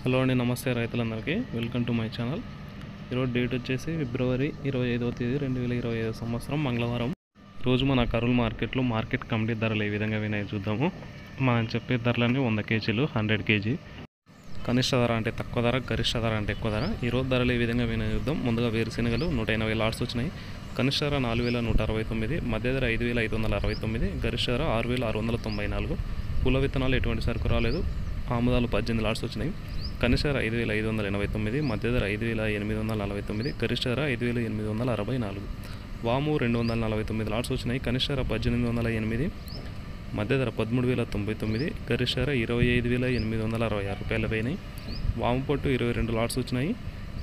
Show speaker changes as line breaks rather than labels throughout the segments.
Hello అండి, నమస్తే రైతులందరికీ. Welcome to my channel. ఈరోజు డేట్ వచ్చేసి ఫిబ్రవరి 25వ తేదీ 2025 సంవత్సరం మంగళవారం. ఈరోజు మన కర్నూలు మార్కెట్లో మార్కెట్ కమిటీ ధరలు ఏ విధంగా వినాయి చూద్దాము. మనం చెప్పే ధరలన్నీ 100 కేజీలు, 100 కేజీ. కనిష్ట ధర అంటే తక్కువ ధర, గరిష్ట ధర అంటే ఎక్కువ ధర. ఈరోజు ధరలు ఏ విధంగా వినాయి చూద్దాం. ముందుగా వేరుశెనగలు 180 లాట్స్ వచ్చినాయి. కనిష్ట ధర 4169, మధ్య ధర 5569, గరిష్ట ధర 6694. పూల విత్తనాలు ఎటువంటి సరుకు రాలేదు. ఆముదాలు 18 లాట్స్ వచ్చినాయి. కనిష్ట ధర 5589, మధ్య ధర 5849, గరిష్ట ధర 5864. వాము 249 లాట్స్ వచ్చినాయి. కనిష్ట ధర 1808, మధ్య ధర 13099, గరిష్ట ధర 25866 రూపాయలు పోయినాయి. వాము పొట్టు 22 లాట్స్ వచ్చినాయి.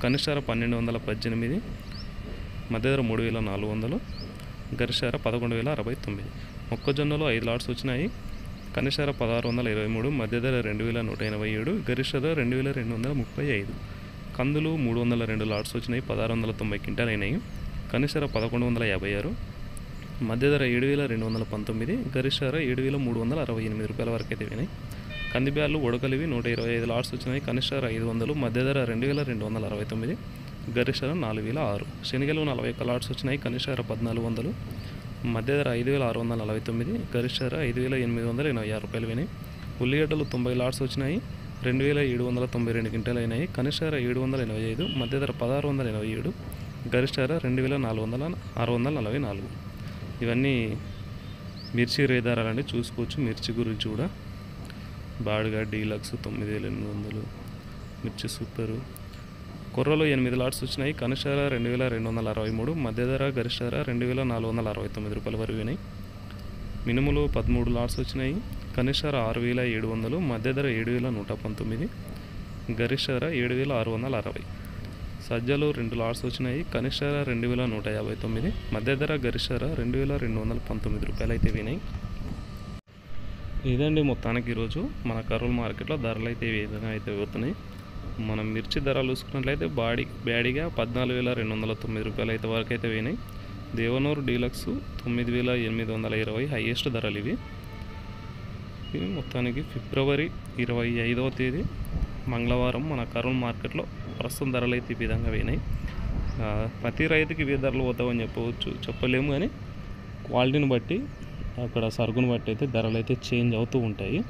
కనిష్ట ధర 1218, మధ్య ధర 3400, గరిష్ట ధర 11069. మొక్కజొన్నలు 5 లాట్స్ వచ్చినాయి. కనిష్ట ధర 1623, మధ్య ధర 2187, గరిష్ట ధర 2235. కందులు 302 లాట్స్ వచ్చినాయి. 1690 క్వింటాల్ అయినాయి. కనిష్ట ధర 1156, మధ్య ధర 7219, గరిష్ట ధర 7368 రూపాయల వరకు అయితే వినాయి. కందిబ్యాళ్ళు ఉడకలివి 125 లాట్స్ వచ్చినాయి. కనిష్ట ధర 500, మధ్య ధర 2269, గరిష్ట ధర 4006. శనగలు 41 లాట్స్ వచ్చినాయి. కనిష్ట ధర 1400, మధ్య ధర 5649, గరిష్ట ధర 5886 రూపాయలు వినాయి. ఉల్లిగడ్డలు 90 లాట్స్ వచ్చినాయి. 2792 క్వింటాల్ అయినాయి. కనిష్ట ధర 785, మధ్య ధర 1687, గరిష్ట ధర 2644. ఇవన్నీ మిర్చి రే ధరలండి, చూసుకోవచ్చు. మిర్చి గురించి కూడా బాడుగా డీలక్స్ 9800, మిర్చి సూపరు. కొర్రలు 8 లాట్స్ వచ్చినాయి. కనిష్ట ధర 2263, మధ్య ధర గరిష్ట ధర 2469 రూపాయల వరకు వినాయి. మినుములు 13 లాట్స్ వచ్చినాయి. కనిష్ట ధర 6700, మధ్య ధర 7119, గరిష్ట ధర 7660. సజ్జలు 2 లాట్స్ వచ్చినాయి. కనిష్ట ధర 2159, మధ్య ధర గరిష్ట ధర 2219 రూపాయలు అయితే వినాయి. ఇదండి మొత్తానికి ఈరోజు మన కర్నూలు మార్కెట్లో ధరలు అయితే ఈ విధంగా అయితే పోతున్నాయి. మనం మిర్చి ధరలు చూసుకున్నట్లయితే బ్యాడిగా 14,209 రూపాయలు అయితే వరకు అయితే పోయినాయి. దేవనూరు డీలక్స్ 9,820 హైయెస్ట్ ధరలు ఇవి. మొత్తానికి ఫిబ్రవరి 25వ తేదీ మంగళవారం మన కర్నూలు మార్కెట్లో ప్రస్తుతం ధరలు అయితే ఈ విధంగా పోయినాయి. ప్రతి రైతుకి ఇవే ధరలు పోతామని చెప్పలేము, కానీ క్వాలిటీని బట్టి అక్కడ సరుకుని బట్టి అయితే ధరలు అయితే చేంజ్ అవుతూ ఉంటాయి.